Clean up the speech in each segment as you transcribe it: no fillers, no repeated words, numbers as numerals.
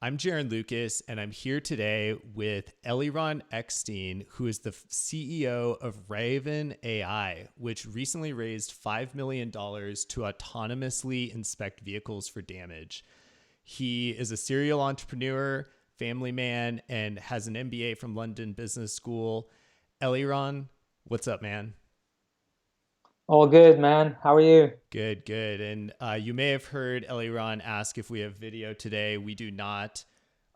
I'm Jaron Lucas, and I'm here today with Eliron Ekstein, who is the CEO of Ravin AI, which recently raised $5 million to autonomously inspect vehicles for damage. He is a serial entrepreneur, family man, and has an MBA from London Business School. Eliron, what's up, man? All good, man. How are you? Good, good. And you may have heard Eliron ask if we have video today. We do not.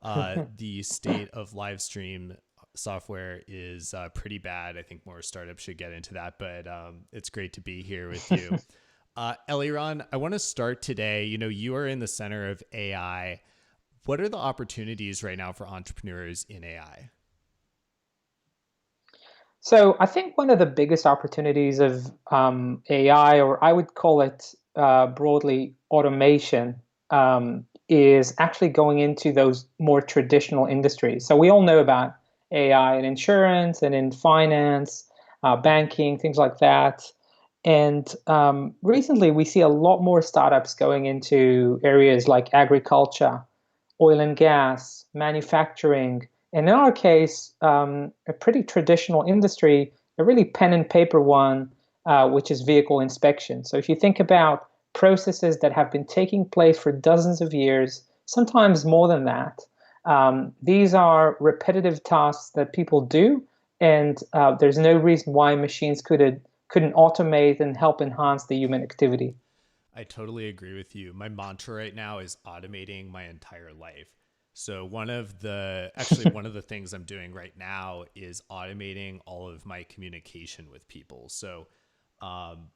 The state of live stream software is pretty bad. I think more startups should get into that, but it's great to be here with you. Eliron, I want to start today. You know, you are in the center of AI. What are the opportunities right now for entrepreneurs in AI? So I think one of the biggest opportunities of AI, or I would call it broadly automation, is actually going into those more traditional industries. So we all know about AI in insurance and in finance, banking, things like that. And recently, we see a lot more startups going into areas like agriculture, oil and gas, manufacturing, and in our case, a pretty traditional industry, a really pen and paper one, which is vehicle inspection. So if you think about processes that have been taking place for dozens of years, sometimes more than that, these are repetitive tasks that people do, and there's no reason why machines couldn't automate and help enhance the human activity. I totally agree with you. My mantra right now is automating my entire life. So one of the things I'm doing right now is automating all of my communication with people. So um,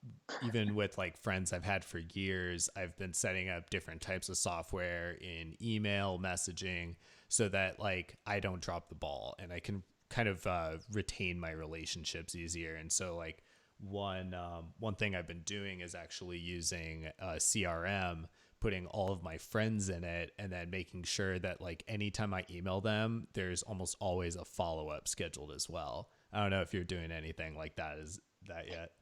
even with like friends I've had for years, I've been setting up different types of software in email messaging so that like I don't drop the ball and I can kind of retain my relationships easier. And so like one thing I've been doing is actually using a CRM, putting all of my friends in it, and then making sure that like anytime I email them, there's almost always a follow up scheduled as well. I don't know if you're doing anything like that is that yet.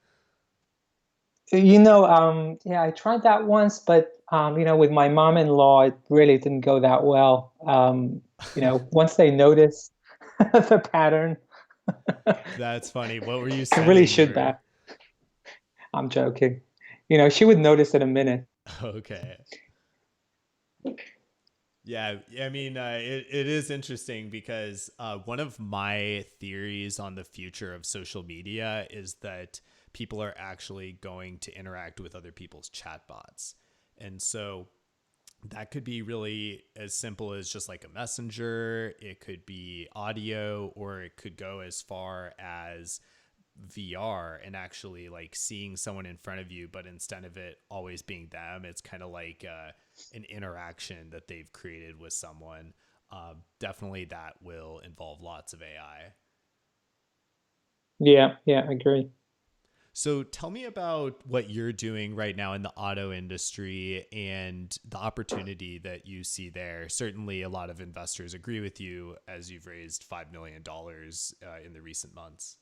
Yeah, I tried that once, but with my mom-in-law, it really didn't go that well. Once they noticed the pattern, That's funny. What were you I really sending should her? that. I'm joking. She would notice in a minute. Okay. Yeah, I mean, it is interesting because one of my theories on the future of social media is that people are actually going to interact with other people's chatbots. And so that could be really as simple as just like a messenger, it could be audio, or it could go as far as VR and actually like seeing someone in front of you, but instead of it always being them, it's kind of like an interaction that they've created with someone. Definitely that will involve lots of AI. Yeah, yeah, I agree. So tell me about what you're doing right now in the auto industry and the opportunity that you see there. Certainly, a lot of investors agree with you as you've raised $5 million in the recent months.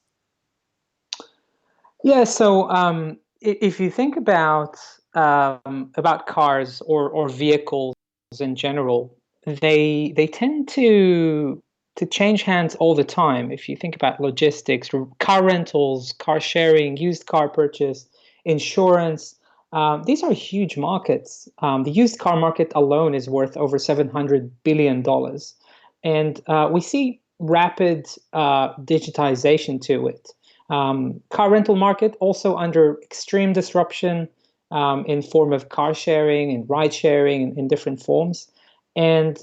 Yeah, so if you think about cars or vehicles in general, they tend to change hands all the time. If you think about logistics, car rentals, car sharing, used car purchase, insurance, these are huge markets. The used car market alone is worth over $700 billion, and we see rapid digitization to it. Car rental market also under extreme disruption in form of car sharing and ride sharing in different forms. And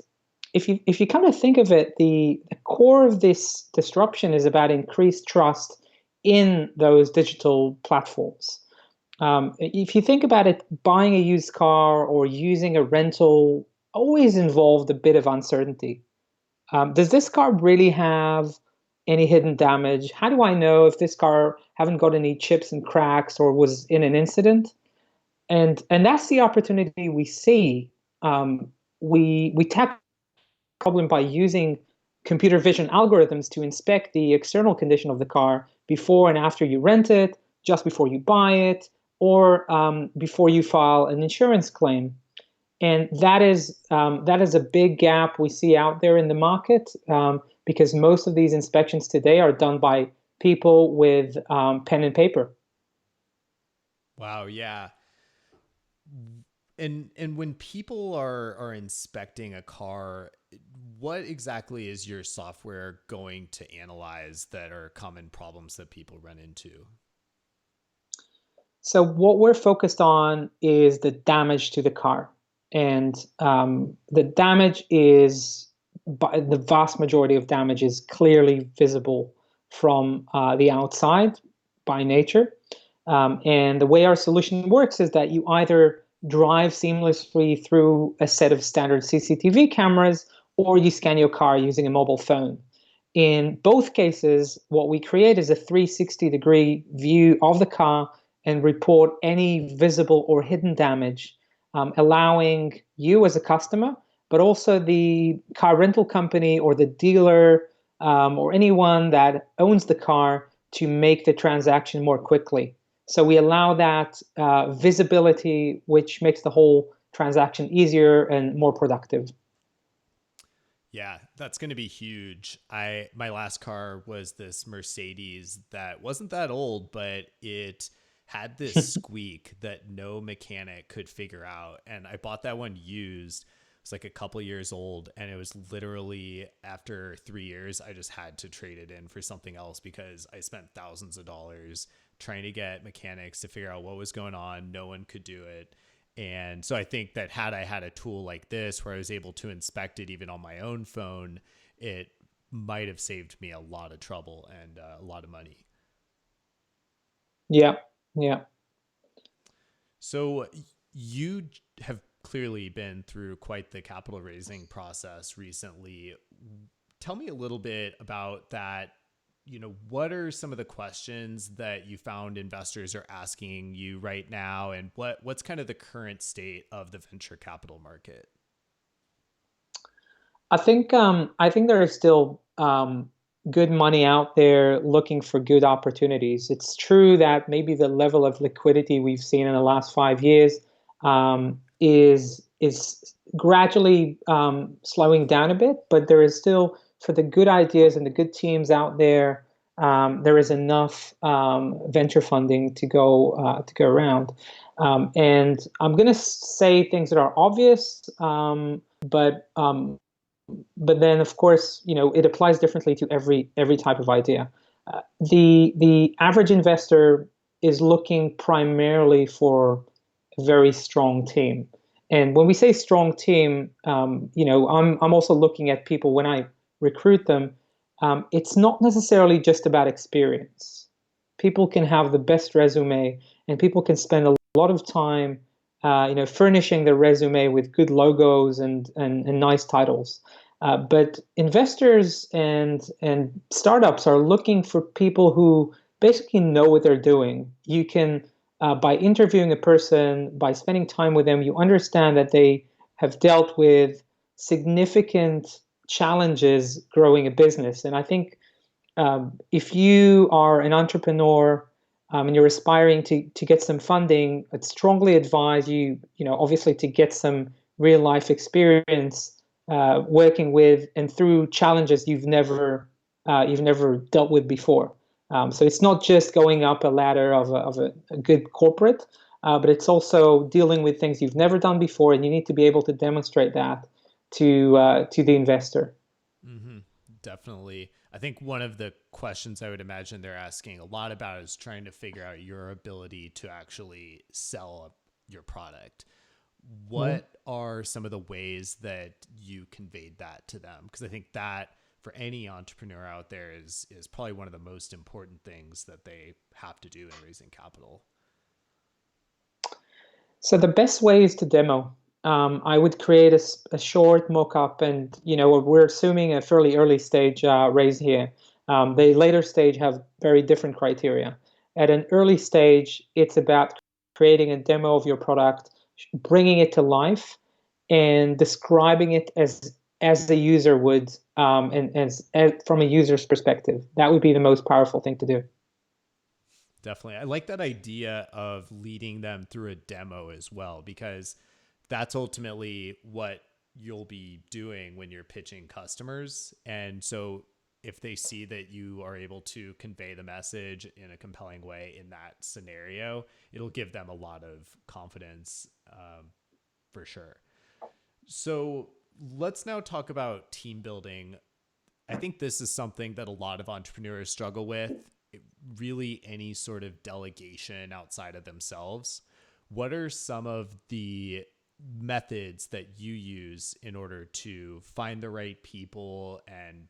if you kind of think of it, the core of this disruption is about increased trust in those digital platforms. If you think about it, buying a used car or using a rental always involved a bit of uncertainty. Does this car really have any hidden damage? How do I know if this car haven't got any chips and cracks or was in an incident? And that's the opportunity we see. We tackle the problem by using computer vision algorithms to inspect the external condition of the car before and after you rent it, just before you buy it, or before you file an insurance claim. And that is a big gap we see out there in the market, because most of these inspections today are done by people with pen and paper. Wow, yeah. And when people are inspecting a car, what exactly is your software going to analyze that are common problems that people run into? So what we're focused on is the damage to the car, and the damage is, by the vast majority of damage is clearly visible from the outside by nature. And the way our solution works is that you either drive seamlessly through a set of standard CCTV cameras, or you scan your car using a mobile phone. In both cases, what we create is a 360-degree view of the car and report any visible or hidden damage, allowing you as a customer, but also the car rental company or the dealer, or anyone that owns the car, to make the transaction more quickly. So we allow that visibility, which makes the whole transaction easier and more productive. Yeah, that's going to be huge. My last car was this Mercedes that wasn't that old, but it had this squeak that no mechanic could figure out. And I bought that one used. It was like a couple years old, and it was literally after 3 years, I just had to trade it in for something else because I spent thousands of dollars trying to get mechanics to figure out what was going on. No one could do it. And so I think that had I had a tool like this where I was able to inspect it even on my own phone, it might have saved me a lot of trouble and a lot of money. Yeah, yeah. So you have clearly been through quite the capital raising process recently. Tell me a little bit about that. What are some of the questions that you found investors are asking you right now, and what's kind of the current state of the venture capital market? I think there is still good money out there looking for good opportunities. It's true that maybe the level of liquidity we've seen in the last 5 years is gradually slowing down a bit, but there is still, for the good ideas and the good teams out there, there is enough venture funding to go around. And I'm going to say things that are obvious, but then of course, it applies differently to every type of idea. The average investor is looking primarily for a very strong team. And when we say strong team, I'm also looking at people when I recruit them. It's not necessarily just about experience. People can have the best resume, and people can spend a lot of time, furnishing their resume with good logos and nice titles. But investors and startups are looking for people who basically know what they're doing. You can, by interviewing a person, by spending time with them, you understand that they have dealt with significant challenges growing a business. And I think if you are an entrepreneur, and you're aspiring to get some funding, I'd strongly advise you, obviously to get some real life experience working with and through challenges you've never dealt with before. So it's not just going up a ladder of a good corporate, but it's also dealing with things you've never done before, and you need to be able to demonstrate that to the investor. Mm-hmm. Definitely. I think one of the questions I would imagine they're asking a lot about is trying to figure out your ability to actually sell your product. Mhm. What are some of the ways that you conveyed that to them? Because I think that for any entrepreneur out there is probably one of the most important things that they have to do in raising capital. So the best way is to demo. I would create a short mock-up, and we're assuming a fairly early stage raise here. The later stage have very different criteria. At an early stage, it's about creating a demo of your product, bringing it to life, and describing it as the user would, and as from a user's perspective. That would be the most powerful thing to do. Definitely. I like that idea of leading them through a demo as well, because that's ultimately what you'll be doing when you're pitching customers. And so if they see that you are able to convey the message in a compelling way in that scenario, it'll give them a lot of confidence, for sure. So let's now talk about team building. I think this is something that a lot of entrepreneurs struggle with. Really, any sort of delegation outside of themselves. What are some of the methods that you use in order to find the right people and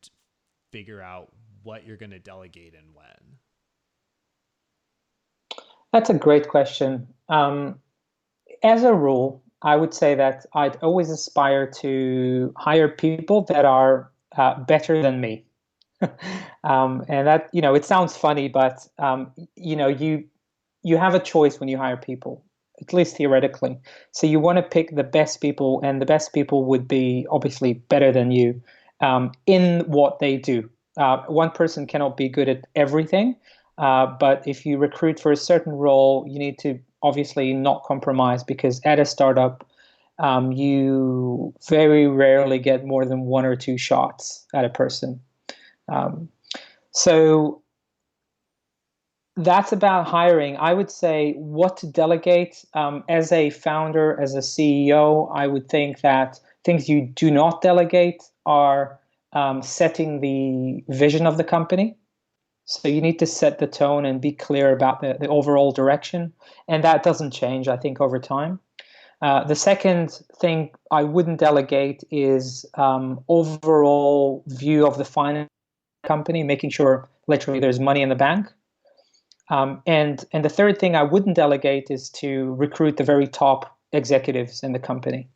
figure out what you're going to delegate and when? That's a great question. As a rule, I would say that I'd always aspire to hire people that are better than me. And that, it sounds funny, but you have a choice when you hire people, at least theoretically. So you want to pick the best people, and the best people would be obviously better than you in what they do. One person cannot be good at everything, but if you recruit for a certain role, you need to obviously not compromise, because at a startup, you very rarely get more than one or two shots at a person. Um, so that's about hiring. I would say what to delegate. As a founder, as a CEO, I would think that things you do not delegate are setting the vision of the company. So you need to set the tone and be clear about the overall direction. And that doesn't change, I think, over time. The second thing I wouldn't delegate is overall view of the finance company, making sure literally there's money in the bank. And the third thing I wouldn't delegate is to recruit the very top executives in the company.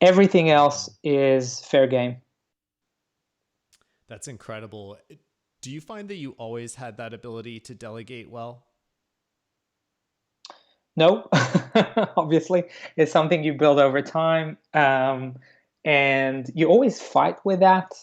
Everything else is fair game. That's incredible. Do you find that you always had that ability to delegate well? No, obviously, it's something you build over time, and you always fight with that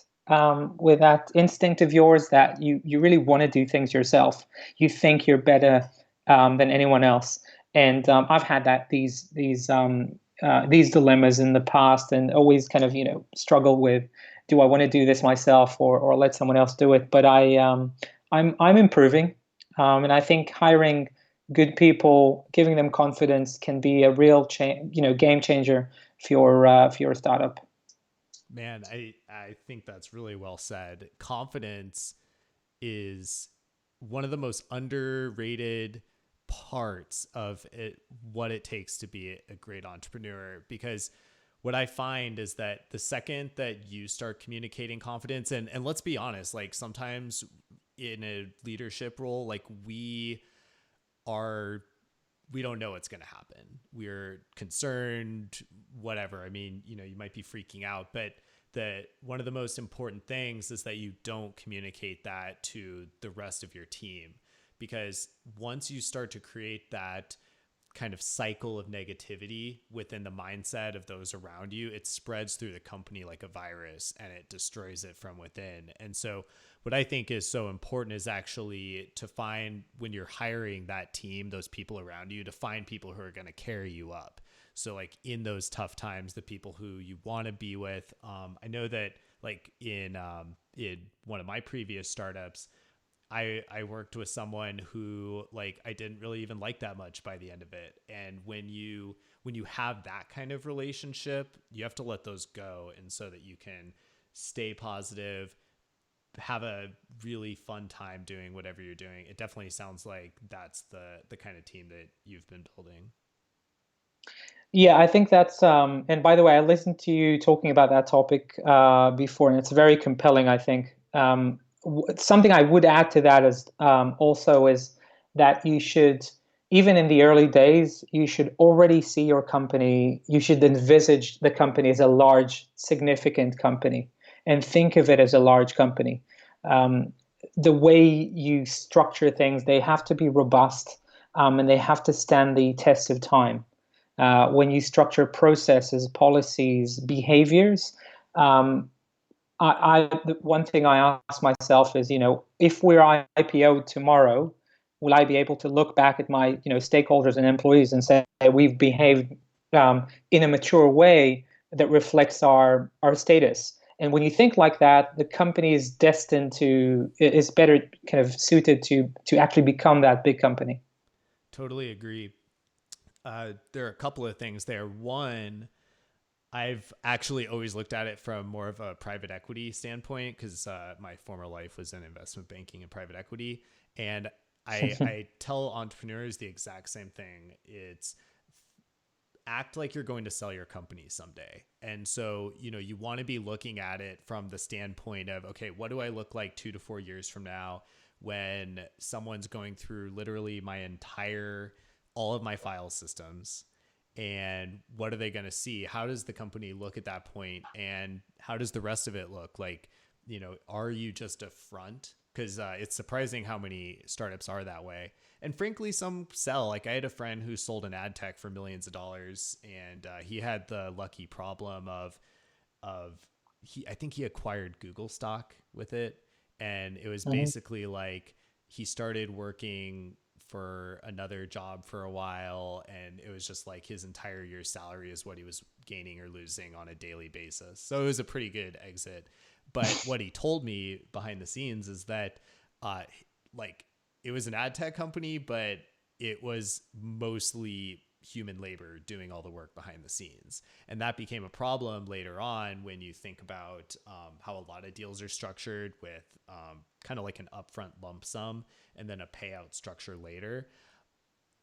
instinct of yours that you really want to do things yourself. You think you're better than anyone else, and I've had these dilemmas in the past, and always kind of struggle with, do I want to do this myself, or let someone else do it? But I'm improving, and I think hiring good people, giving them confidence, can be a real game changer for your startup. Man, I think that's really well said. Confidence is one of the most underrated parts of it, what it takes to be a great entrepreneur. Because what I find is that the second that you start communicating confidence, and let's be honest, like sometimes in a leadership role, like are we don't know what's going to happen. We're concerned, whatever. I mean, you might be freaking out, but one of the most important things is that you don't communicate that to the rest of your team, because once you start to create that kind of cycle of negativity within the mindset of those around you, it spreads through the company like a virus and it destroys it from within. And so what I think is so important is actually to find, when you're hiring that team, those people around you, to find people who are going to carry you up. So like in those tough times, the people who you want to be with. I know that like in one of my previous startups, I worked with someone who like I didn't really even like that much by the end of it. And when you have that kind of relationship, you have to let those go, and so that you can stay positive, have a really fun time doing whatever you're doing. It definitely sounds like that's the kind of team that you've been building. Yeah, I think that's and by the way, I listened to you talking about that topic before, and it's very compelling, I think. Something I would add to that is also is that you should, even in the early days, you should already see your company, you should envisage the company as a large, significant company, and think of it as a large company. Um, the way you structure things, they have to be robust, and they have to stand the test of time. When you structure processes, policies, behaviors, um, the one thing I ask myself is, if we're IPO tomorrow, will I be able to look back at my, stakeholders and employees and say we've behaved in a mature way that reflects our status. And when you think like that, the company is destined to is better kind of suited to actually become that big company. Totally agree. There are a couple of things there. One, I've actually always looked at it from more of a private equity standpoint because my former life was in investment banking and private equity. And I tell entrepreneurs the exact same thing. It's act like you're going to sell your company someday. And so, you want to be looking at it from the standpoint of, okay, what do I look like 2 to 4 years from now when someone's going through literally all of my file systems, and what are they going to see? How does the company look at that point, and how does the rest of it look like? Are you just a front? Because it's surprising how many startups are that way. And frankly, some sell. Like, I had a friend who sold an ad tech for millions of dollars, and he had the lucky problem of I think he acquired Google stock with it, and it was Mhm. basically like he started working for another job for a while, and it was just like his entire year's salary is what he was gaining or losing on a daily basis. So it was a pretty good exit. But what he told me behind the scenes is that uh like it was an ad tech company, but it was mostly human labor doing all the work behind the scenes. And that became a problem later on when you think about how a lot of deals are structured with kind of like an upfront lump sum and then a payout structure later.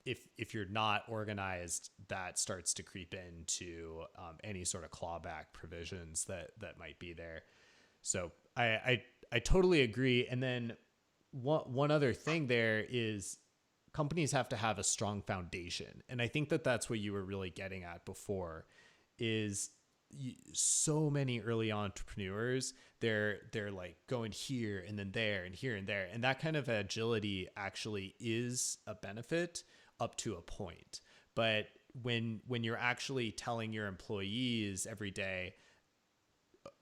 If you're not organized, that starts to creep into any sort of clawback provisions that might be there. So I totally agree. And then one other thing there is companies have to have a strong foundation, and I think that that's what you were really getting at before. Is so many early entrepreneurs, they're like going here and then there and here and there, and that kind of agility actually is a benefit up to a point. But when you're actually telling your employees every day,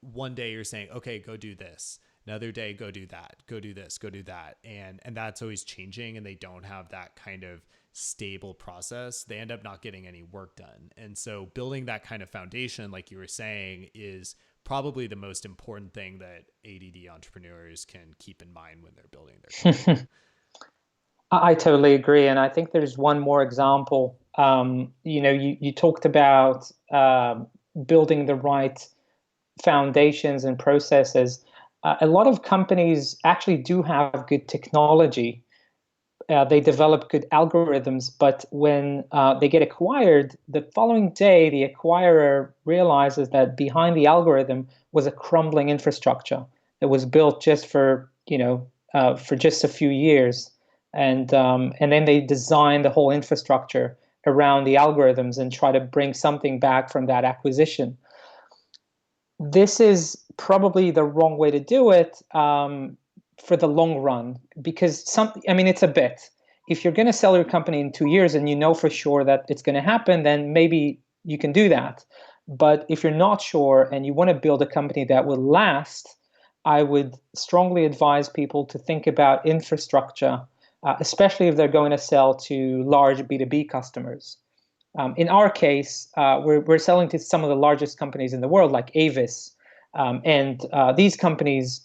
one day you're saying, okay, go do this, another day go do that, go do this, go do that, and that's always changing, and they don't have that kind of stable process, they end up not getting any work done. And so building that kind of foundation, like you were saying, is probably the most important thing that ADD entrepreneurs can keep in mind when they're building their company. I totally agree, and I think there's one more example. You talked about building the right foundations and processes. A lot of companies actually do have good technology. They develop good algorithms, but when they get acquired, the following day, the acquirer realizes that behind the algorithm was a crumbling infrastructure that was built just for just a few years, and then they design the whole infrastructure around the algorithms and try to bring something back from that acquisition. This is probably the wrong way to do it for the long run, because I mean, it's a bet. If you're going to sell your company in 2 years and you know for sure that it's going to happen, then maybe you can do that. But if you're not sure and you want to build a company that will last, I would strongly advise people to think about infrastructure, especially if they're going to sell to large B2B customers. In our case, we're selling to some of the largest companies in the world, like Avis, and these companies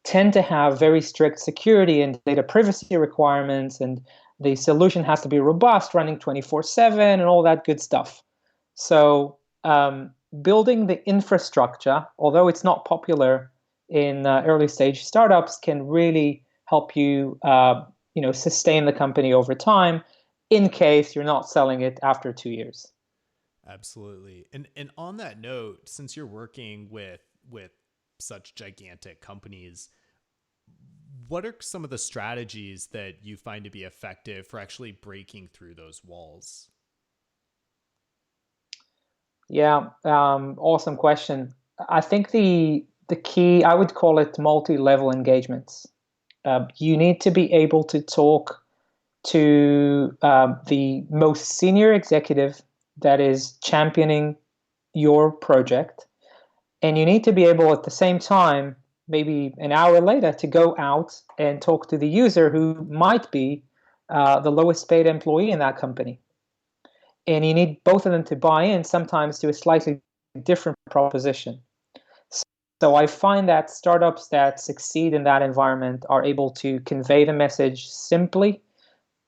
tend to have very strict security and data privacy requirements, and the solution has to be robust, running 24/7, and all that good stuff. So building the infrastructure, although it's not popular in early stage startups, can really help you, sustain the company over time, in case you're not selling it after 2 years. Absolutely. And on that note, since you're working with such gigantic companies, what are some of the strategies that you find to be effective for actually breaking through those walls? Yeah, awesome question. I think the key, I would call it multi-level engagements. You need to be able to talk to the most senior executive that is championing your project, and you need to be able at the same time, maybe an hour later, to go out and talk to the user who might be the lowest paid employee in that company. and you need both of them to buy in, sometimes to a slightly different proposition. So I find that startups that succeed in that environment are able to convey the message simply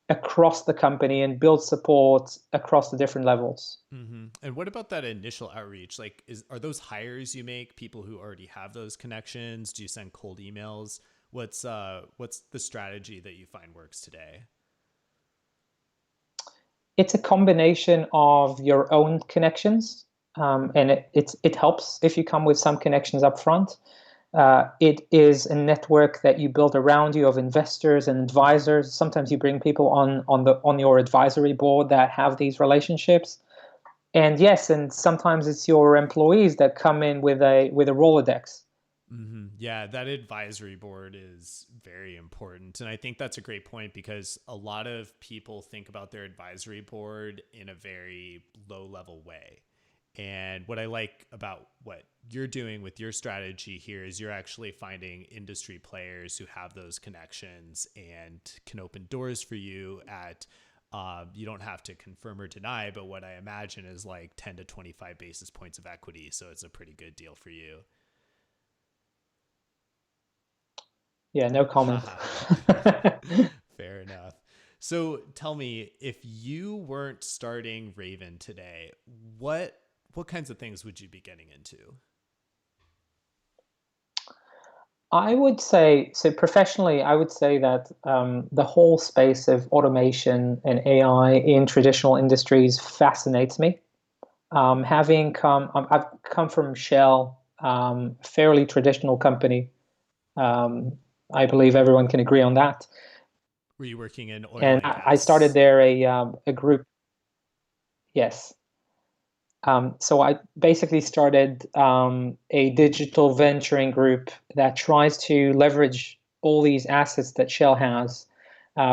across the company and build support across the different levels. And what about that initial outreach? Like, are those hires you make people who already have those connections? Do you send cold emails? What's the strategy that you find works today? It's a combination of your own connections, and it helps if you come with some connections up front. It is a network that you build around you of investors and advisors. Sometimes you bring people on your advisory board that have these relationships. And yes, and sometimes it's your employees that come in with a Rolodex. Yeah, that advisory board is very important. And I think that's a great point because a lot of people think about their advisory board in a very low level way. And what I like about what you're doing with your strategy here is you're actually finding industry players who have those connections and can open doors for you at, you don't have to confirm or deny, but what I imagine is like 10 to 25 basis points of equity. So it's a pretty good deal for you. Yeah, no comment. Fair enough. So tell me, if you weren't starting Ravin today, what what kinds of things would you be getting into? I would say, so professionally, I would say that the whole space of automation and AI in traditional industries fascinates me. I've come from Shell, fairly traditional company. Um, I believe everyone can agree on that. Were you working in oil And and I started gas? there a group. Yes. So I basically started a digital venturing group that tries to leverage all these assets that Shell has,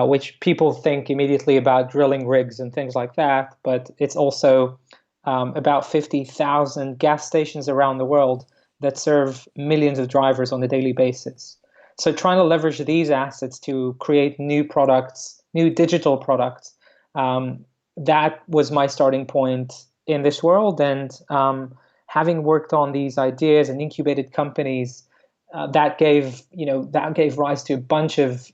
which people think immediately about drilling rigs and things like that, but it's also about 50,000 gas stations around the world that serve millions of drivers on a daily basis. So trying to leverage these assets to create new products, new digital products, that was my starting point in this world. And having worked on these ideas and incubated companies, that gave rise to a bunch of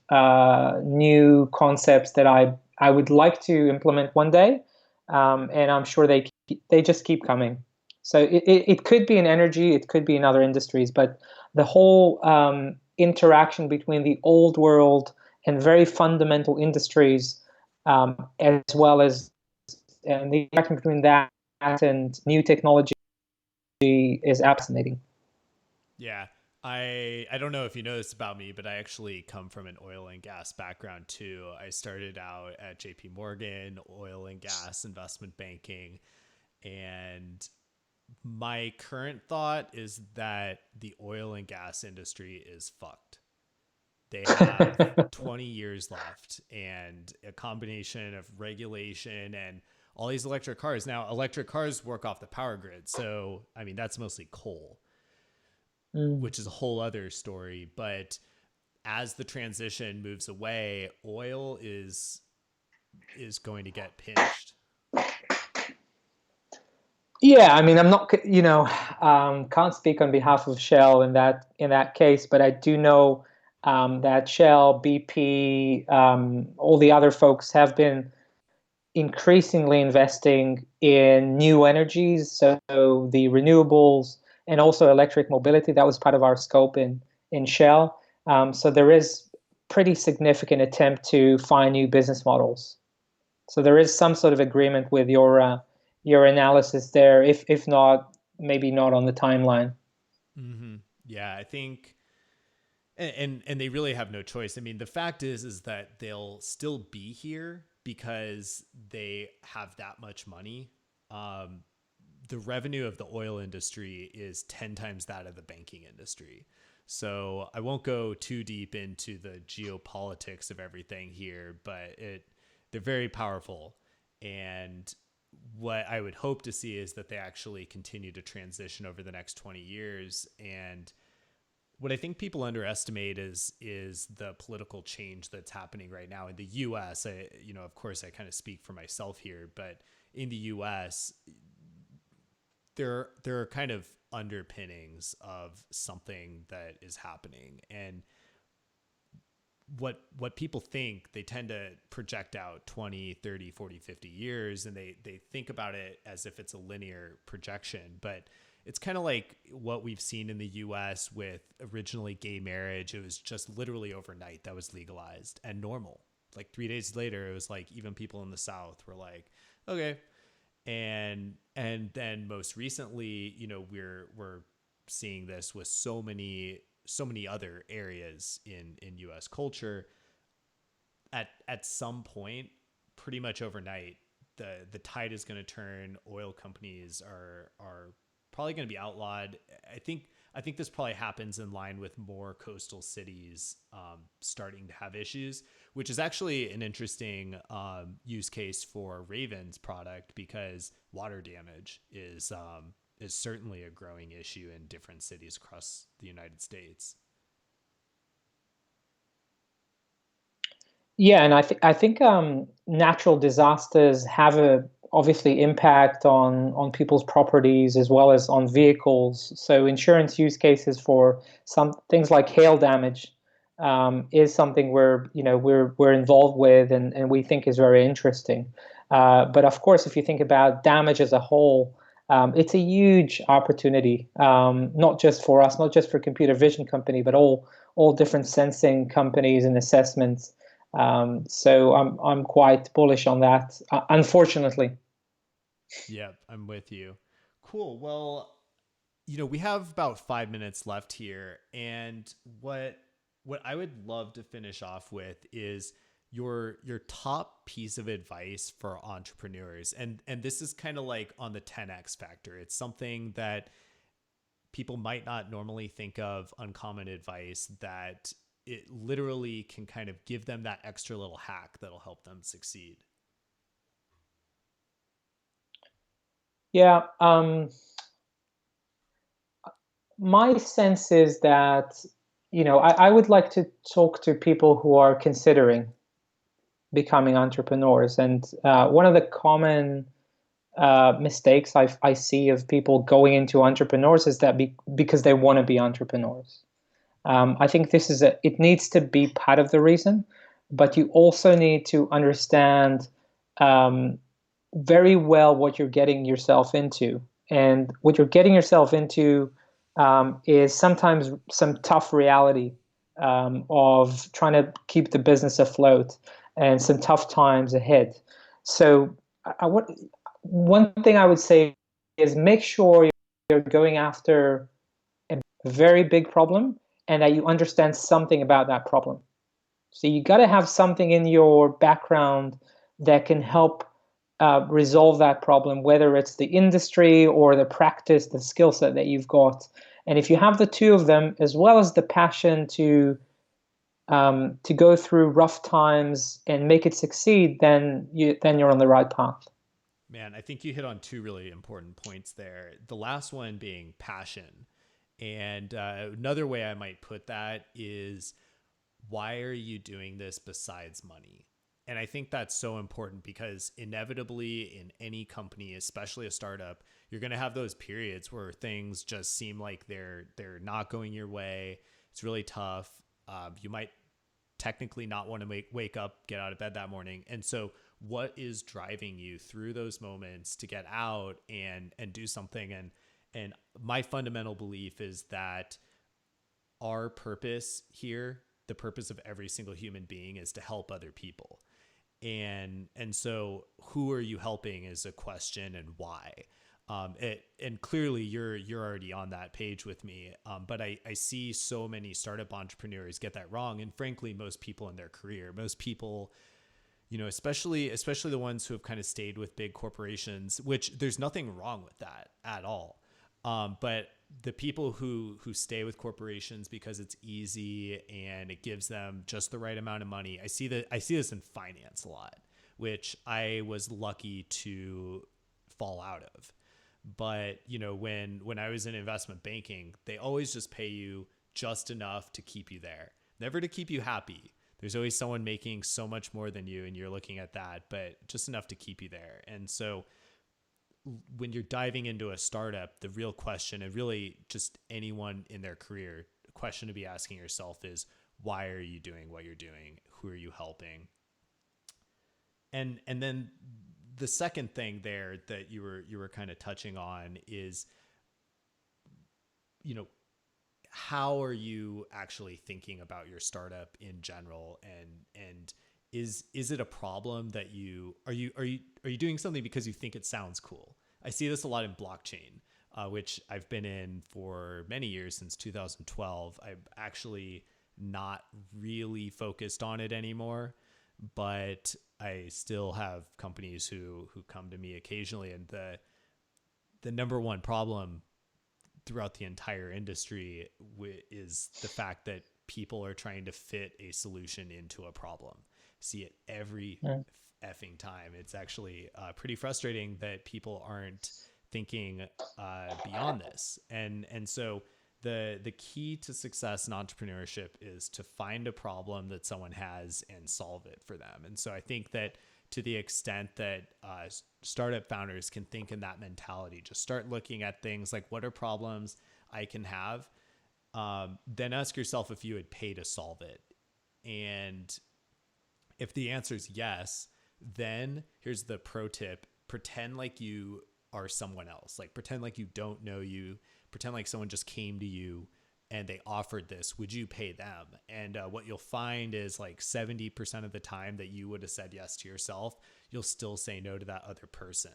new concepts that I would like to implement one day, and I'm sure they just keep coming. So it could be in energy, it could be in other industries, but the whole interaction between the old world and very fundamental industries, as well as and the interaction between that and new technology is fascinating. Yeah. I don't know if you know this about me, but I actually come from an oil and gas background too. I started out at JP Morgan, oil and gas investment banking, and my current thought is that the oil and gas industry is fucked. They have 20 years left and a combination of regulation and all these electric cars. Now, electric cars work off the power grid. So, I mean, that's mostly coal, Mm. which is a whole other story. But as the transition moves away, oil is going to get pinched. Yeah, I mean, I'm not, can't speak on behalf of Shell in that case, but I do know that Shell, BP, all the other folks have been increasingly investing in new energies, so the renewables and also electric mobility. That was part of our scope in Shell. So there is pretty significant attempt to find new business models. So there is some sort of agreement with your analysis there. If not, maybe not on the timeline. Yeah, I think and they really have no choice. I mean, the fact is that they'll still be here because they have that much money. Um, the revenue of the oil industry is 10 times that of the banking industry. So I won't go too deep into the geopolitics of everything here, but they're very powerful. And what I would hope to see is that they actually continue to transition over the next 20 years. And what I think people underestimate is the political change that's happening right now in the U.S. Of course, I kind of speak for myself here, but in the US, there are kind of underpinnings of something that is happening. And what people think, they tend to project out 20, 30, 40, 50 years, and they think about it as if it's a linear projection. But it's kind of like what we've seen in the US with originally gay marriage. It was just literally overnight that was legalized and normal. Like 3 days later, it was like even people in the South were like, okay. And then most recently, we're seeing this with so many other areas in US culture. At some point, pretty much overnight, the tide is going to turn. Oil companies are probably going to be outlawed. I think this probably happens in line with more coastal cities starting to have issues, which is actually an interesting use case for Raven's product, because water damage is certainly a growing issue in different cities across the United States. Yeah, and I think natural disasters have a obviously impact on people's properties as well as on vehicles. So insurance use cases for some things like hail damage is something we're involved with, and we think is very interesting. But of course, if you think about damage as a whole, it's a huge opportunity, not just for us, not just for computer vision company, but all different sensing companies and assessments. So I'm quite bullish on that. Unfortunately. Yep, I'm with you. Cool. Well, we have about 5 minutes left here, and what I would love to finish off with is your top piece of advice for entrepreneurs. And this is kind of like on the 10x factor. It's something that people might not normally think of, uncommon advice that it literally can kind of give them that extra little hack that'll help them succeed. Yeah. My sense is that, I would like to talk to people who are considering becoming entrepreneurs. And one of the common mistakes I see of people going into entrepreneurs is that because they want to be entrepreneurs. I think it needs to be part of the reason, but you also need to understand um, very well what you're getting yourself into. And what you're getting yourself into is sometimes some tough reality of trying to keep the business afloat and some tough times ahead. So, one thing I would say is make sure you're going after a very big problem and that you understand something about that problem. So you got to have something in your background that can help resolve that problem, whether it's the industry or the practice, the skill set that you've got. And if you have the two of them, as well as the passion to go through rough times and make it succeed, then you're on the right path. Man, I think you hit on two really important points there. The last one being passion. And another way I might put that is, why are you doing this besides money? And I think that's so important, because inevitably in any company, especially a startup, you're going to have those periods where things just seem like they're not going your way. It's really tough. You might technically not want to wake up, get out of bed that morning. And so what is driving you through those moments to get out and do something? And my fundamental belief is that our purpose here, the purpose of every single human being, is to help other people. And so who are you helping is a question, and why. And clearly you're already on that page with me. But I see so many startup entrepreneurs get that wrong. And frankly, most people in their career, most people, especially the ones who have kind of stayed with big corporations, which there's nothing wrong with that at all. But the people who stay with corporations because it's easy and it gives them just the right amount of money. I see this in finance a lot, which I was lucky to fall out of. But when I was in investment banking, they always just pay you just enough to keep you there, never to keep you happy. There's always someone making so much more than you, and you're looking at that, but just enough to keep you there. And so when you're diving into a startup, the real question, and really just anyone in their career, the question to be asking yourself is, why are you doing what you're doing? Who are you helping? And then the second thing there that you were kind of touching on is, you know, how are you actually thinking about your startup in general, and is it a problem that are you doing something because you think it sounds cool? I see this a lot in blockchain, which I've been in for many years, since 2012. I'm actually not really focused on it anymore, but I still have companies who come to me occasionally, and the number one problem throughout the entire industry is the fact that people are trying to fit a solution into a problem. See it every effing time. It's actually pretty frustrating that people aren't thinking beyond this. And so the key to success in entrepreneurship is to find a problem that someone has and solve it for them. And so I think that to the extent that startup founders can think in that mentality, just start looking at things like, what are problems I can have? Then ask yourself if you would pay to solve it. And if the answer is yes, then here's the pro tip: pretend like you are someone else. Like, pretend like you don't know you, pretend like someone just came to you and they offered this. Would you pay them? And what you'll find is, like, 70% of the time that you would have said yes to yourself, you'll still say no to that other person.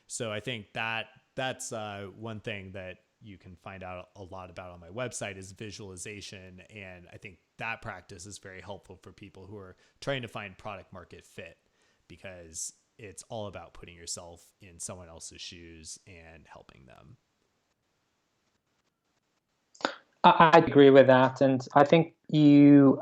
So I think that's one thing that you can find out a lot about on my website is visualization. And I think that practice is very helpful for people who are trying to find product market fit, because it's all about putting yourself in someone else's shoes and helping them. I agree with that, and I think you,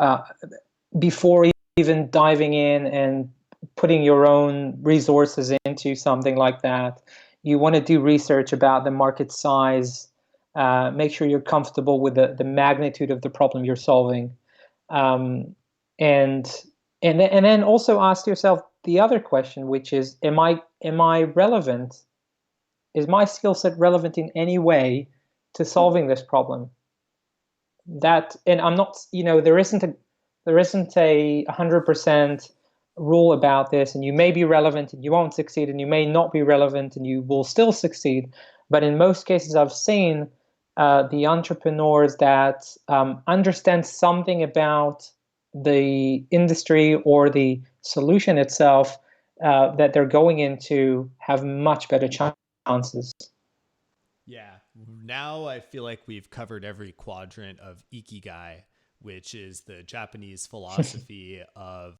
before even diving in and putting your own resources into something like that, you want to do research about the market size. Make sure you're comfortable with the magnitude of the problem you're solving, um, and and then also ask yourself the other question, which is, am I relevant? Is my skill set relevant in any way to solving this problem? That, and I'm not, there isn't a 100% rule about this, and you may be relevant and you won't succeed, and you may not be relevant and you will still succeed. But in most cases, I've seen the entrepreneurs that understand something about the industry or the solution itself that they're going into have much better chances. Yeah. Now I feel like we've covered every quadrant of ikigai, which is the Japanese philosophy of